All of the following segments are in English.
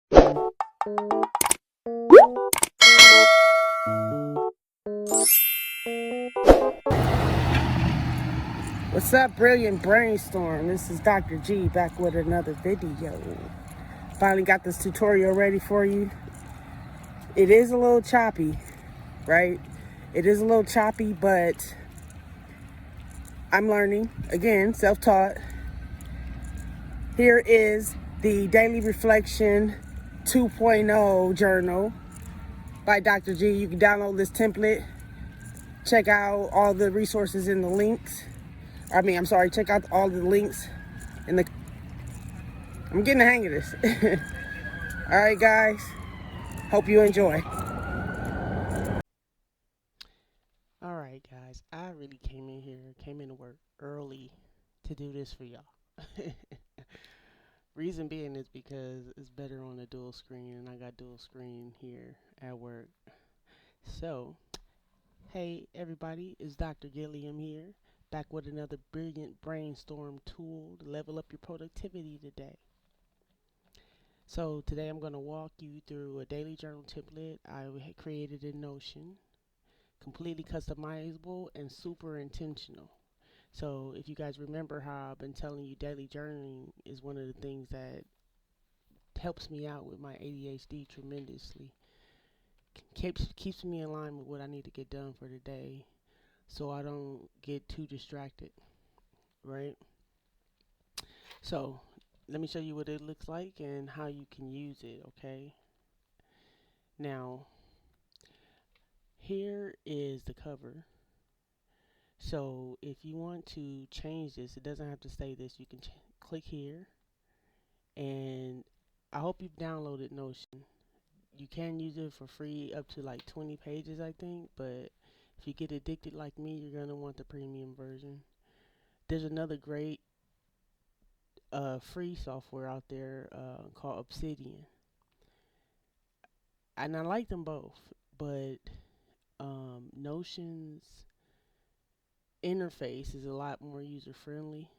What's up, Brilliant Brainstorm? This is Dr. G back with another video. Finally got this tutorial ready for you. It is a little choppy, right? It is a little choppy, but I'm learning. Again, self-taught. Here is the Daily Reflection 2.0 journal by Dr. G. You can download this template. Check out all the resources in the links. Check out all the links in the... I'm getting the hang of this. All right, guys. Hope you enjoy. All right, guys. I really came into work early to do this for y'all. Reason being is because it's better on a dual screen, and I got dual screen here at work. So, hey, everybody. It's Dr. Gilliam here, back with another Brilliant Brainstorm tool to level up your productivity today. So today I'm going to walk you through a daily journal template I created in Notion, completely customizable and super intentional. So if you guys remember how I've been telling you, daily journaling is one of the things that helps me out with my ADHD tremendously. Keeps me in line with what I need to get done for the day so I don't get too distracted, right? So let me show you what it looks like and how you can use it, okay? Now, here is the cover. So if you want to change this, it doesn't have to stay this. You can click here, and I hope you've downloaded Notion. You can use it for free up to like 20 pages, I think, but if you get addicted like me, you're going to want the premium version. There's another great free software out there called Obsidian. And I like them both, but Notion's interface is a lot more user friendly.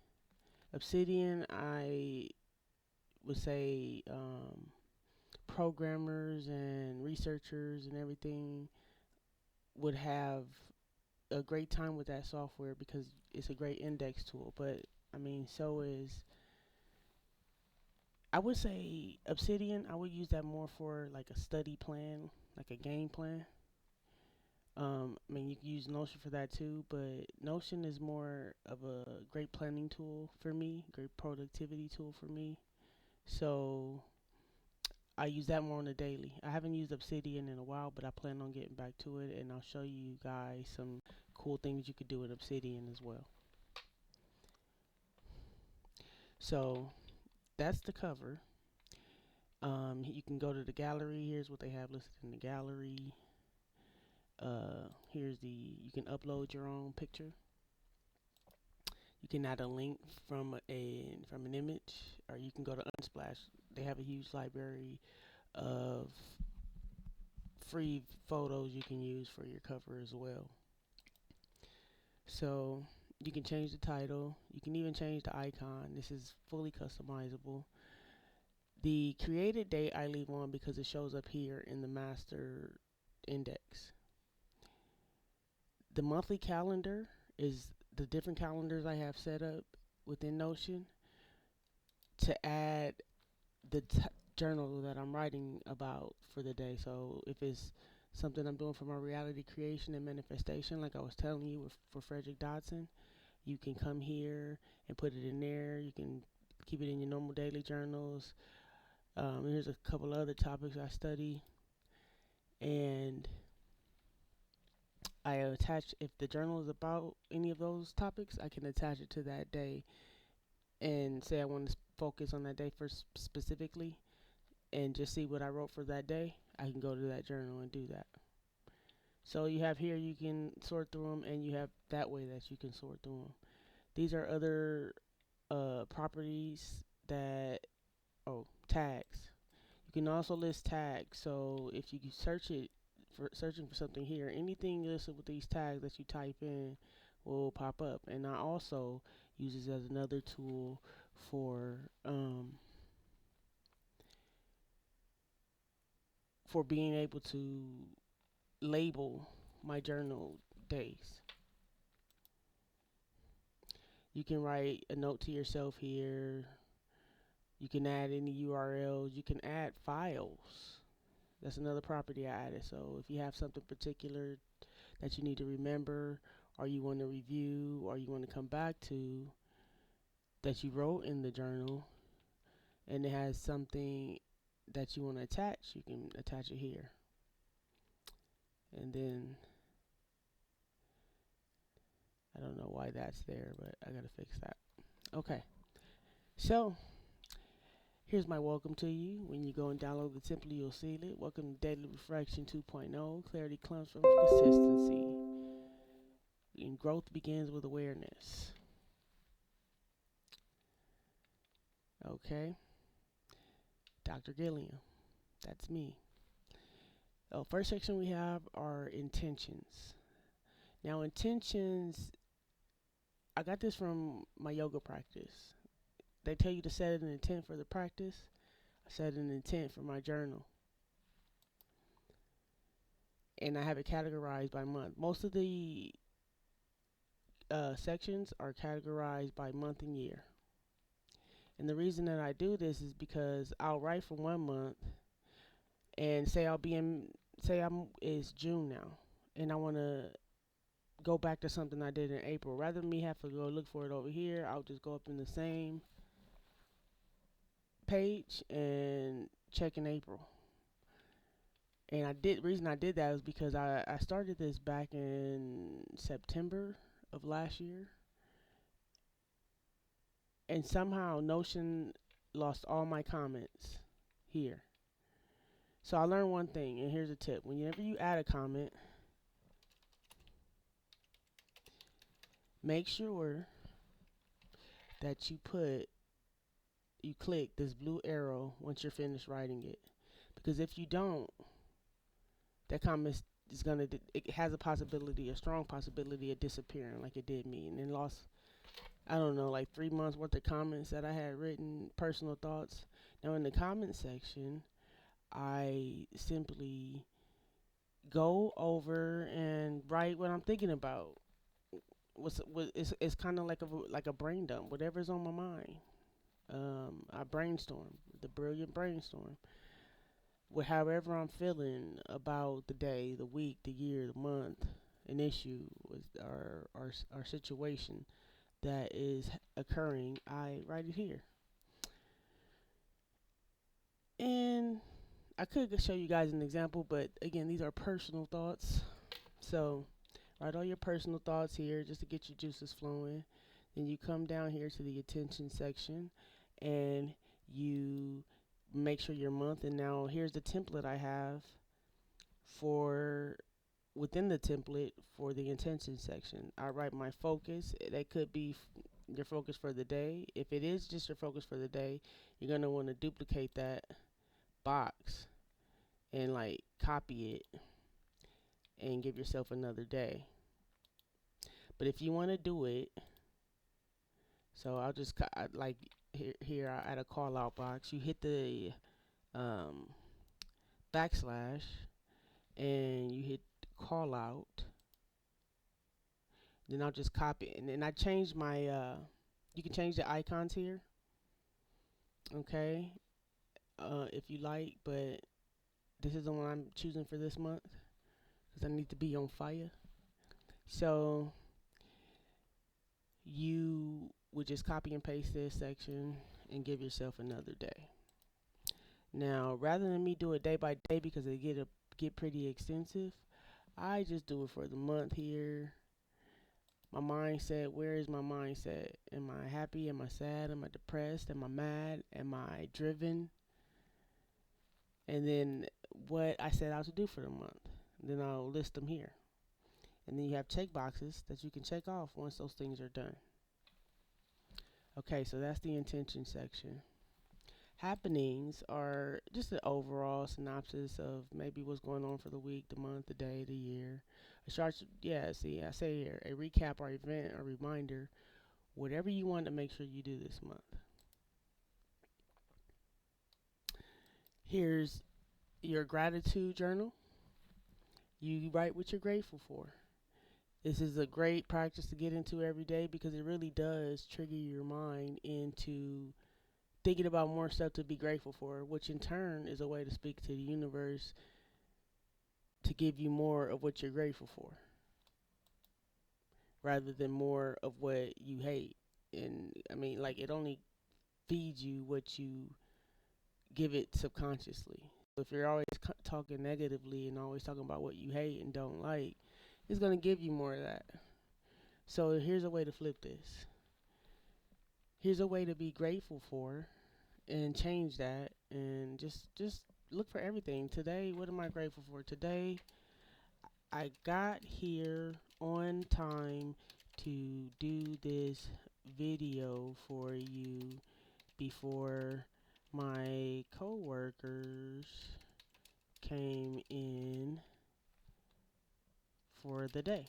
Obsidian, I would say programmers and researchers and everything would have a great time with that software because it's a great index tool. But I mean, so is, I would say, Obsidian. I would use that more for like a study plan, like a game plan. I mean, you can use Notion for that too, but Notion is more of a great planning tool for me, great productivity tool for me. So I use that more on a daily. I haven't used Obsidian in a while, but I plan on getting back to it, and I'll show you guys some cool things you could do with Obsidian as well. So that's the cover. You can go to the gallery. Here's what they have listed in the gallery. You can upload your own picture. You can add a link from an image, or you can go to Unsplash. They have a huge library of free photos you can use for your cover as well. So you can change the title. You can even change the icon. This is fully customizable. The created date I leave on because it shows up here in the master index. The monthly calendar is the different calendars I have set up within Notion to add the journal that I'm writing about for the day. So if it's something I'm doing for my reality creation and manifestation, like I was telling you for Frederick Dodson, you can come here and put it in there. You can keep it in your normal daily journals. Here's a couple other topics I study, and I attach, if the journal is about any of those topics, I can attach it to that day and say I want to focus on that day first specifically and just see what I wrote for that day. I can go to that journal and do that. So you have here, you can sort through them, and you have that way that you can sort through them. These are other properties that, tags. You can also list tags. So if you searching for something here, anything listed with these tags that you type in will pop up. And I also use this as another tool for for being able to label my journal days. You can write a note to yourself here. You can add any URLs. You can add files. That's another property I added. So if you have something particular that you need to remember, or you want to review, or you want to come back to that you wrote in the journal, and it has something that you want to attach, you can attach it here. And then I don't know why that's there, but I gotta fix that. Okay, so here's my welcome to you. When you go and download the template, you'll see it. Welcome to Daily Reflection 2.0. Clarity comes from consistency, and growth begins with awareness. Okay, Dr. Gilliam, that's me. First section we have are intentions. Now, intentions, I got this from my yoga practice. They tell you to set an intent for the practice. I set an intent for my journal. And I have it categorized by month. Most of the sections are categorized by month and year. And the reason that I do this is because I'll write for 1 month and say it's June now, and I want to go back to something I did in April. Rather than me have to go look for it over here, I'll just go up in the same page and check in April. And reason I did that was because I started this back in September of last year, and somehow Notion lost all my comments here. So I learned one thing, and here's a tip. Whenever you add a comment, make sure that you click this blue arrow once you're finished writing it. Because if you don't, that comment is it has a strong possibility of disappearing like it did me. And then lost, I don't know, like 3 months worth of comments that I had written, personal thoughts. Now in the comment section, I simply go over and write what I'm thinking about. It's kind of like a brain dump, whatever's on my mind. I brainstorm, the Brilliant Brainstorm, with however I'm feeling about the day, the week, the year, the month, an issue, our situation that is occurring. I write it here, and I could show you guys an example, but again, these are personal thoughts. So write all your personal thoughts here just to get your juices flowing. Then you come down here to the attention section, and you make sure your month. And now here's the template I have for within the template for the intention section. I write my focus. That could be your focus for the day. If it is just your focus for the day, you're going to want to duplicate that box and like copy it and give yourself another day. But if you want to do it, so I'll just like here I add a call out box. You hit the backslash and you hit call out. Then I'll just copy it. And then I change my you can change the icons here, okay, if you like, but this is the one I'm choosing for this month because I need to be on fire. So you would just copy and paste this section and give yourself another day. Now, rather than me do it day by day because they get pretty extensive, I just do it for the month here. My mindset, where is my mindset? Am I happy? Am I sad? Am I depressed? Am I mad? Am I driven? And then what I set out to do for the month. Then I'll list them here. And then you have check boxes that you can check off once those things are done. Okay, so that's the intention section. Happenings are just an overall synopsis of maybe what's going on for the week, the month, the day, the year. I say here, a recap or event or reminder, whatever you want to make sure you do this month. Here's your gratitude journal. You write what you're grateful for. This is a great practice to get into every day because it really does trigger your mind into thinking about more stuff to be grateful for, which in turn is a way to speak to the universe to give you more of what you're grateful for rather than more of what you hate. And I mean, like, it only feeds you what you give it subconsciously. If you're always talking negatively and always talking about what you hate and don't like, it's going to give you more of that. So here's a way to flip this. Here's a way to be grateful for and change that and just look for everything. Today, what am I grateful for? Today, I got here on time to do this video for you before my coworkers came in for the day.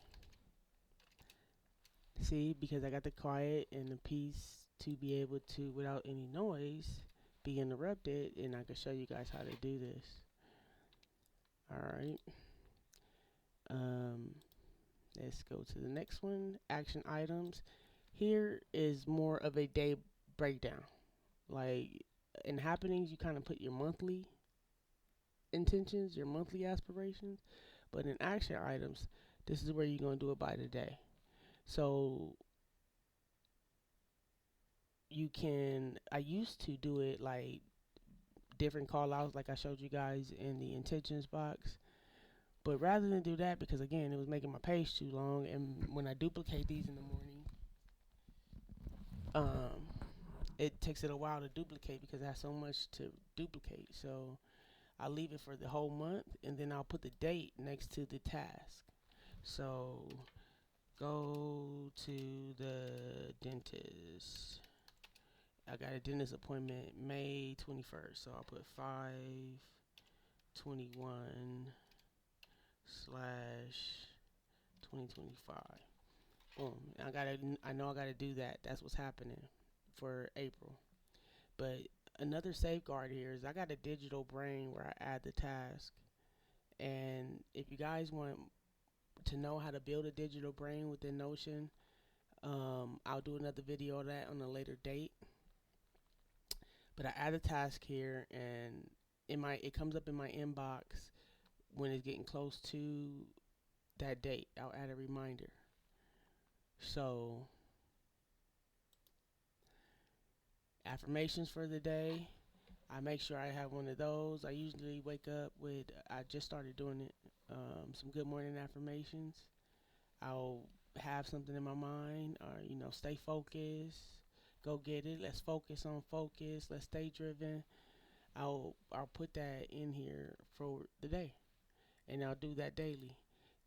See, because I got the quiet and the peace to be able to, without any noise, be interrupted, and I can show you guys how to do this. All right. Um, let's go to the next one. Action items. Here is more of a day breakdown. Like in happenings, you kind of put your monthly intentions, your monthly aspirations, but in action items, this is where you're gonna do it by the day. So you can. I used to do it like different call outs, like I showed you guys in the intentions box. But rather than do that, because again, it was making my page too long, and when I duplicate these in the morning, um, it takes it a while to duplicate because I have so much to duplicate. So I'll leave it for the whole month, and then I'll put the date next to the task. So go to the dentist. I got a dentist appointment May 21st, so I'll put 5/21 slash 2025. Boom. I know I gotta do that. That's what's happening for April. But another safeguard here is I got a digital brain where I add the task. And if you guys want to know how to build a digital brain within Notion, I'll do another video of that on a later date. But I add a task here, and it comes up in my inbox when it's getting close to that date. I'll add a reminder. So affirmations for the day. I make sure I have one of those. I usually wake up with, I just started doing it, some good morning affirmations. I'll have something in my mind, or, stay focused, go get it. Let's focus on focus. Let's stay driven. I'll put that in here for the day, and I'll do that daily.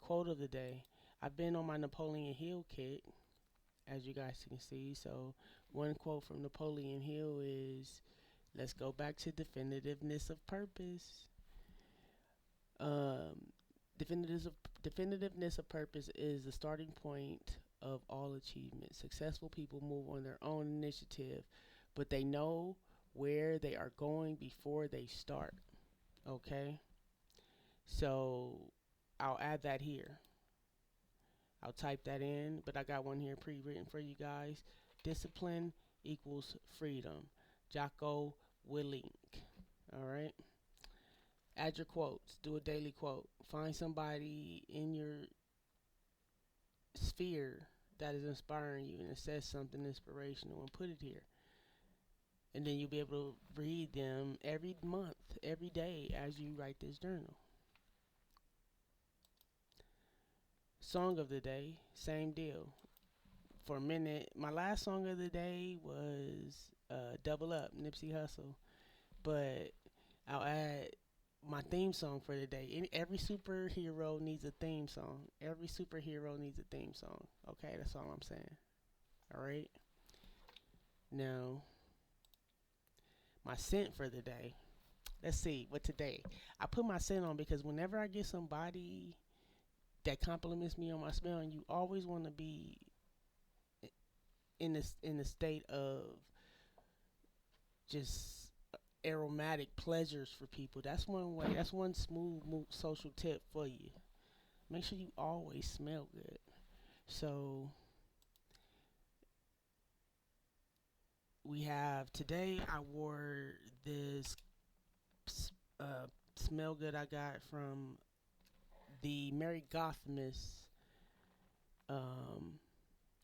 Quote of the day. I've been on my Napoleon Hill kick, as you guys can see. So one quote from Napoleon Hill is, let's go back to definitiveness of purpose. Um, definitiveness of purpose is the starting point of all achievement. Successful people move on their own initiative, but they know where they are going before they start. Okay? So I'll add that here. I'll type that in, but I got one here pre-written for you guys. Discipline equals freedom. Jocko Willink. All right. Add your quotes. Do a daily quote. Find somebody in your sphere that is inspiring you and it says something inspirational and put it here. And then you'll be able to read them every month, every day as you write this journal. Song of the day, same deal. For a minute, my last song of the day was Double Up, Nipsey Hussle. But I'll add my theme song for the day. Every superhero needs a theme song. Every superhero needs a theme song. Okay, that's all I'm saying. All right. Now, my scent for the day. Let's see, what today? I put my scent on because whenever I get somebody that compliments me on my smell, and you always want to be in the state of just aromatic pleasures for people. That's one way. That's one smooth social tip for you. Make sure you always smell good. So we have today. I wore this uh, smell good I got from the Merry Gothmas um,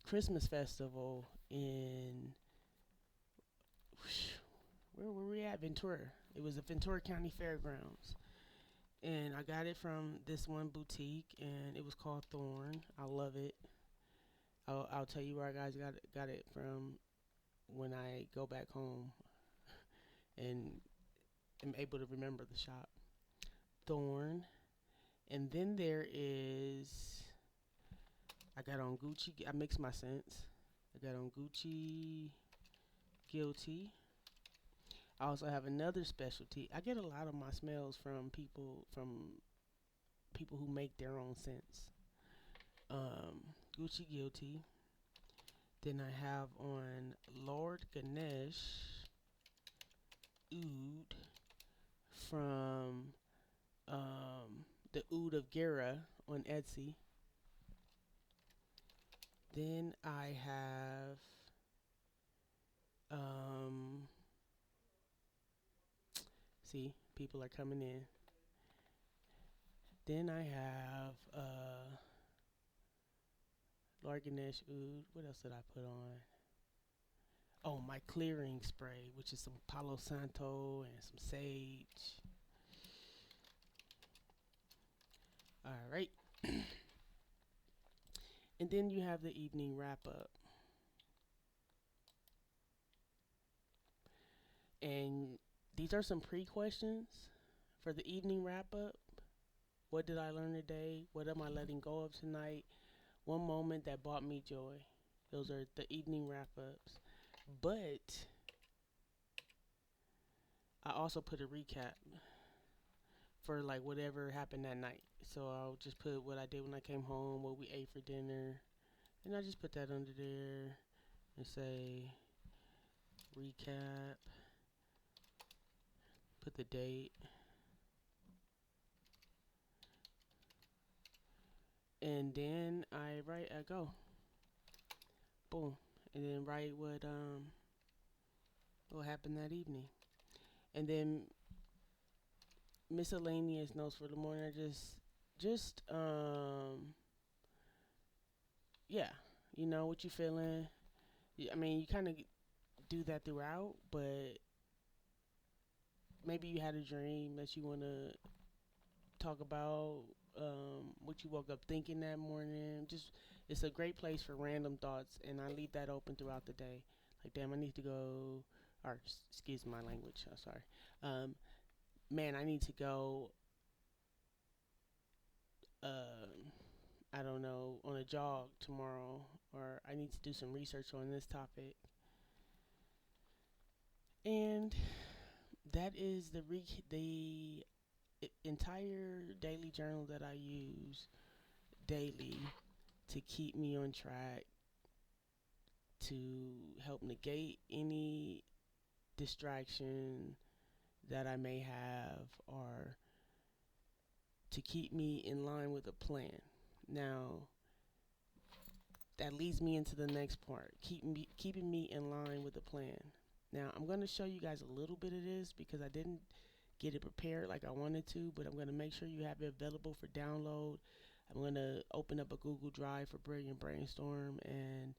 Christmas festival in where were we at? Ventura. It was the Ventura County Fairgrounds. And I got it from this one boutique, and it was called Thorn. I love it. I'll tell you where I guys got it from when I go back home and am able to remember the shop. Thorn. And then there is I got on Gucci. I mix my scents. I got on Gucci Guilty. I also have another specialty. I get a lot of my smells from people who make their own scents. Gucci Guilty. Then I have on Lord Ganesh Oud from the Oud of Gera on Etsy. Then I have see, people are coming in. Then I have Lord Ganesh Oud. What else did I put on? Oh, my clearing spray, which is some Palo Santo and some sage. All right. And then you have the evening wrap up. And these are some pre questions for the evening wrap up. What did I learn today? What am I letting go of tonight? One moment that brought me joy. Those are the evening wrap ups. But I also put a recap for like whatever happened that night. So I'll just put what I did when I came home, what we ate for dinner, and I just put that under there and say recap, put the date, and then I go, boom, and then write what happened that evening, and then miscellaneous notes for the morning are just yeah, what you feeling. I mean, you kind of do that throughout, but maybe you had a dream that you want to talk about, what you woke up thinking that morning. Just it's a great place for random thoughts, and I leave that open throughout the day. Like, damn, I need to go, or excuse my language. I'm sorry. Man, I need to go. I don't know, on a jog tomorrow, or I need to do some research on this topic. And that is the entire daily journal that I use daily to keep me on track, to help negate any distraction that I may have, or to keep me in line with a plan. Now, that leads me into the next part, keeping me in line with a plan. Now, I'm going to show you guys a little bit of this because I didn't get it prepared like I wanted to, but I'm going to make sure you have it available for download. I'm going to open up a Google Drive for Brilliant Brainstorm, and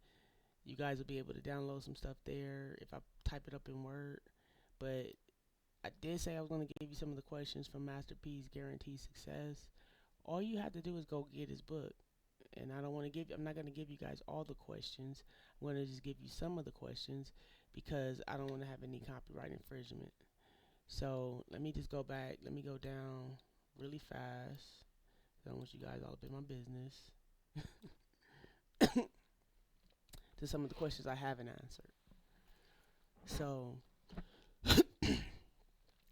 you guys will be able to download some stuff there if I type it up in Word. But I did say I was going to give you some of the questions from Master P's Guaranteed Success. All you have to do is go get his book. And I'm not going to give you guys all the questions. I'm going to just give you some of the questions because I don't want to have any copyright infringement. So let me just go back. Let me go down really fast. I don't want you guys all up in my business. To some of the questions I haven't answered. So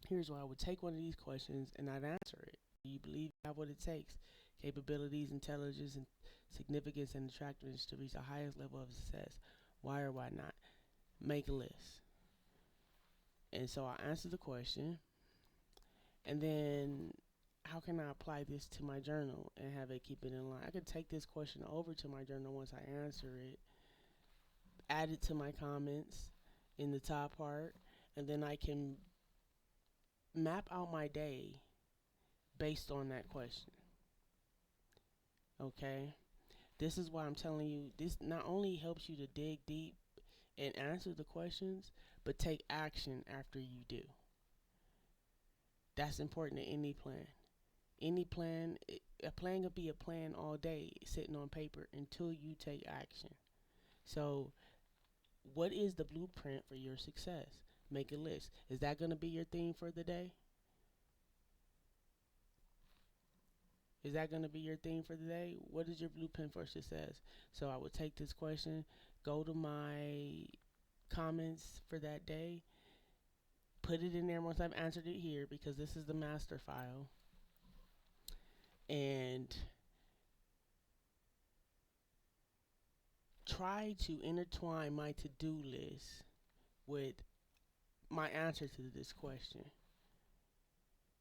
here's why I would take one of these questions and I'd answer it. Do you believe you have what it takes? Capabilities, intelligence, and significance and attractiveness to reach the highest level of success. Why or why not? Make a list. And so I answered the question, and then how can I apply this to my journal and have it keep it in line? I could take this question over to my journal once I answer it, add it to my comments in the top part, and then I can map out my day based on that question. Okay? This is why I'm telling you, this not only helps you to dig deep and answer the questions, but take action after you do. That's important in any plan. Any plan, a plan could be a plan all day sitting on paper until you take action. So, what is the blueprint for your success? Make a list. Is that going to be your theme for the day? Is that going to be your theme for the day? What is your blueprint for success? So, I would take this question, go to my comments for that day, put it in there once I've answered it here because this is the master file, and try to intertwine my to-do list with my answer to this question.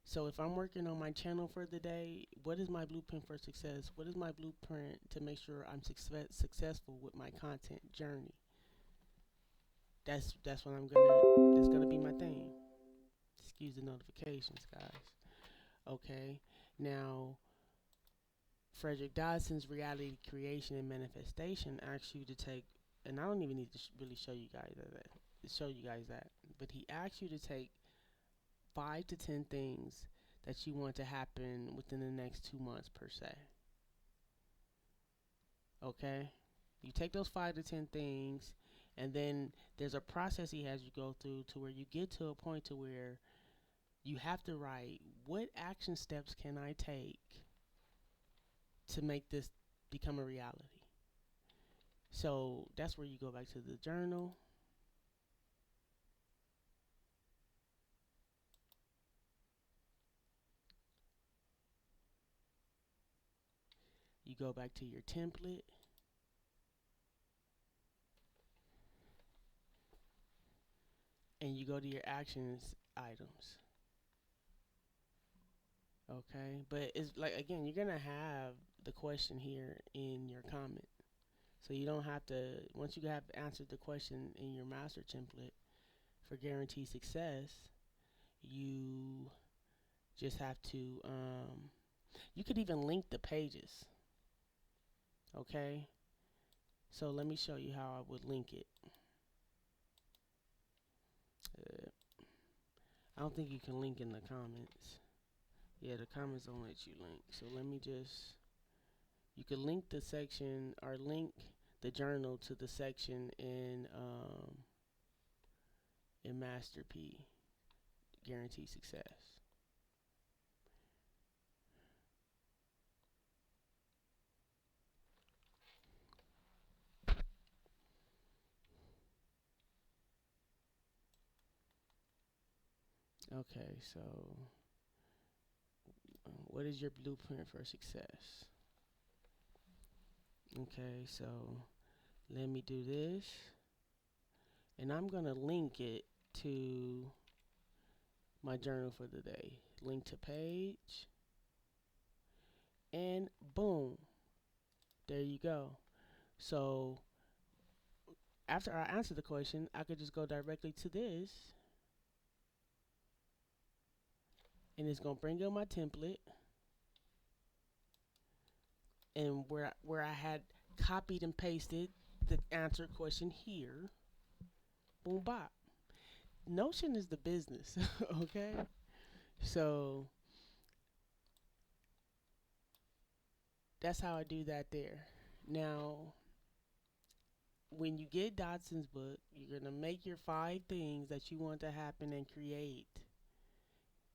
So if I'm working on my channel for the day, what is my blueprint for success? What is my blueprint to make sure I'm successful with my content journey? That's what that's gonna be my thing. Excuse the notifications, guys. Okay. Now, Frederick Dodson's reality creation and manifestation asks you to take, and I don't even need to really show you guys that, but he asks you to take 5 to 10 things that you want to happen within the next 2 months per se. Okay? You take those 5 to 10 things, and then there's a process he has you go through to where you get to a point to where you have to write, what action steps can I take to make this become a reality? So that's where you go back to the journal. You go back to your template. And you go to your actions items. Okay? But it's like, again, you're going to have the question here in your comment. So you don't have to, once you have answered the question in your master template for guaranteed success, you just have to, you could even link the pages. Okay? So let me show you how I would link it. I don't think you can link in the comments. Yeah, the comments don't let you link. So let me just, you can link the section or link the journal to the section in Master P, Guarantee Success. Okay, so what is your blueprint for success? Okay, so let me do this. And I'm going to link it to my journal for the day. Link to page. And boom. There you go. So after I answer the question, I could just go directly to this. And it's going to bring up my template. And where I had copied and pasted the answer question here. Boom bop. Notion is the business, okay? So that's how I do that there. Now, when you get Dodson's book, you're going to make your 5 things that you want to happen and create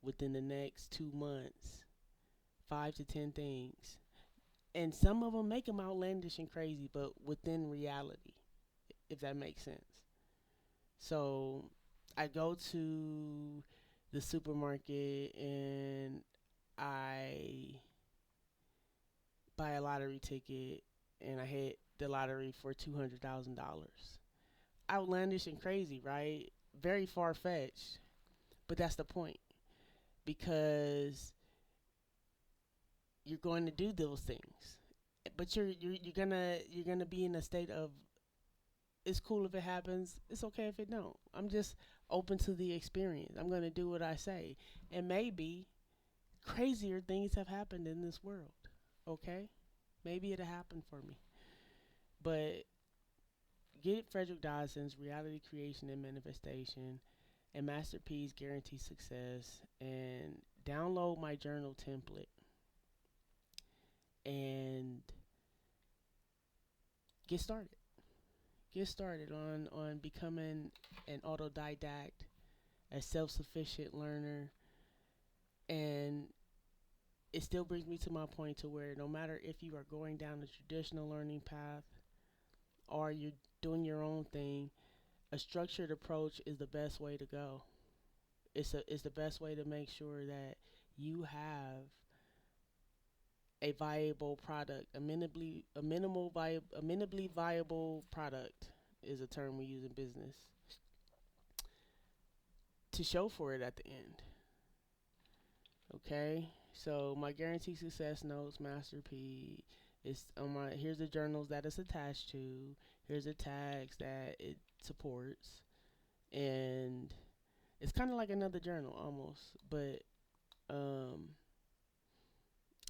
within the next 2 months. 5 to 10 things. And some of them make them outlandish and crazy, but within reality, if that makes sense. So I go to the supermarket and I buy a lottery ticket and I hit the lottery for $200,000. Outlandish and crazy, right? Very far fetched. But that's the point, because you're going to do those things, but you're gonna be in a state of, it's cool if it happens, it's okay if it don't. I'm just open to the experience. I'm gonna do what I say, and maybe crazier things have happened in this world. Okay, maybe it'll happen for me. But get Frederick Dodson's Reality Creation and Manifestation and Master P's Guaranteed Success, and download my journal template, and get started. Get started on becoming an autodidact, a self-sufficient learner. And it still brings me to my point to where no matter if you are going down the traditional learning path or you're doing your own thing, a structured approach is the best way to go. It's the best way to make sure that you have a viable product, a minimally viable product is a term we use in business, to show for it at the end. Okay, so my guaranteed success notes, Master P, is on my. Here's the journals that it's attached to. Here's the tags that it supports, and it's kind of like another journal almost. But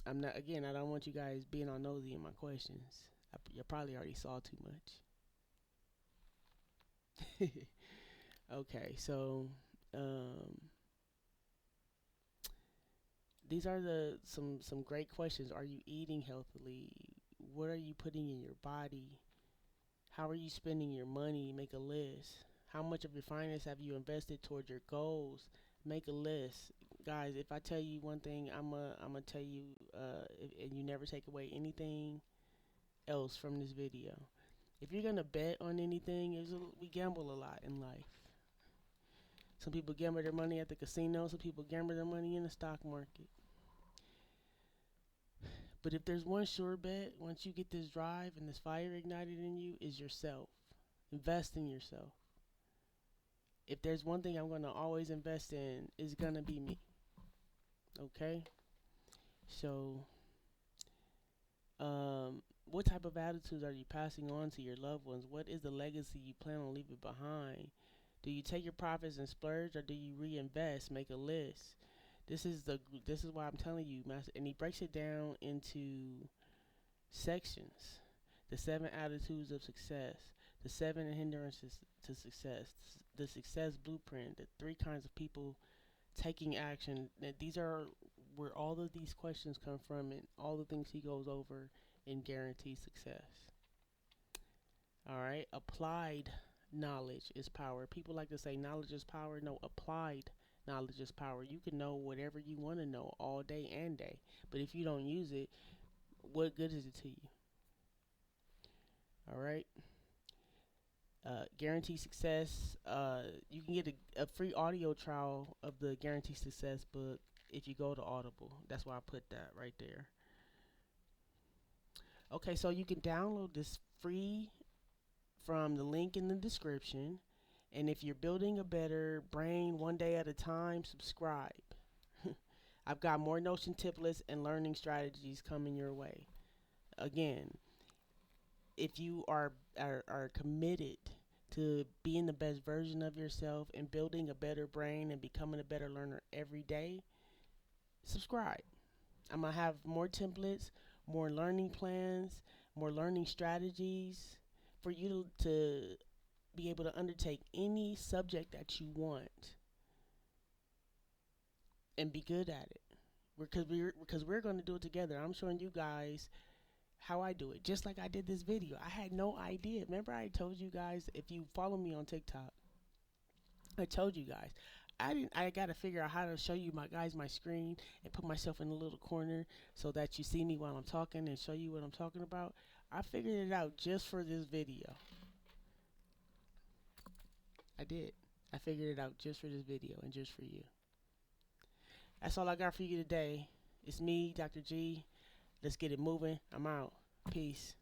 I'm not. Again, I don't want you guys being all nosy in my questions. You probably already saw too much. Okay, so um, these are the some great questions. Are you eating healthily? What are you putting in your body? How are you spending your money? Make a list. How much of your finance have you invested towards your goals? Make a list. Guys, if I tell you one thing, I'm gonna tell you, and you never take away anything else from this video. If you're gonna bet on anything, we gamble a lot in life. Some people gamble their money at the casino. Some people gamble their money in the stock market. But if there's one sure bet, once you get this drive and this fire ignited in you, is yourself. Invest in yourself. If there's one thing I'm going to always invest in, it's going to be me. Okay? So, what type of attitudes are you passing on to your loved ones? What is the legacy you plan on leaving behind? Do you take your profits and splurge, or do you reinvest? Make a list. This is why I'm telling you, master. And he breaks it down into sections: the 7 attitudes of success, the 7 hindrances to success, the success blueprint, the 3 kinds of people taking action. And these are where all of these questions come from, and all the things he goes over in Guaranteed Success. All right, applied knowledge is power. People like to say knowledge is power. No, applied knowledge is power. You can know whatever you want to know all day and day, but if you don't use it, what good is it to you? All right. Guaranteed Success. You can get a free audio trial of the Guaranteed Success book if you go to Audible. That's why I put that right there. Okay, so you can download this free from the link in the description. And if you're building a better brain one day at a time, subscribe. I've got more Notion templates and learning strategies coming your way. Again, if you are committed to being the best version of yourself and building a better brain and becoming a better learner every day, subscribe. I'm going to have more templates, more learning plans, more learning strategies for you to be able to undertake any subject that you want and be good at it. Because we're going to do it together. I'm showing you guys how I do it, just like I did this video. I had no idea. Remember, I told you guys, if you follow me on TikTok, I told you guys I got to figure out how to show you my screen and put myself in a little corner so that you see me while I'm talking and show you what I'm talking about. I figured it out just for this video. I did. I figured it out just for this video and just for you. That's all I got for you today. It's me, Dr. G. Let's get it moving. I'm out. Peace.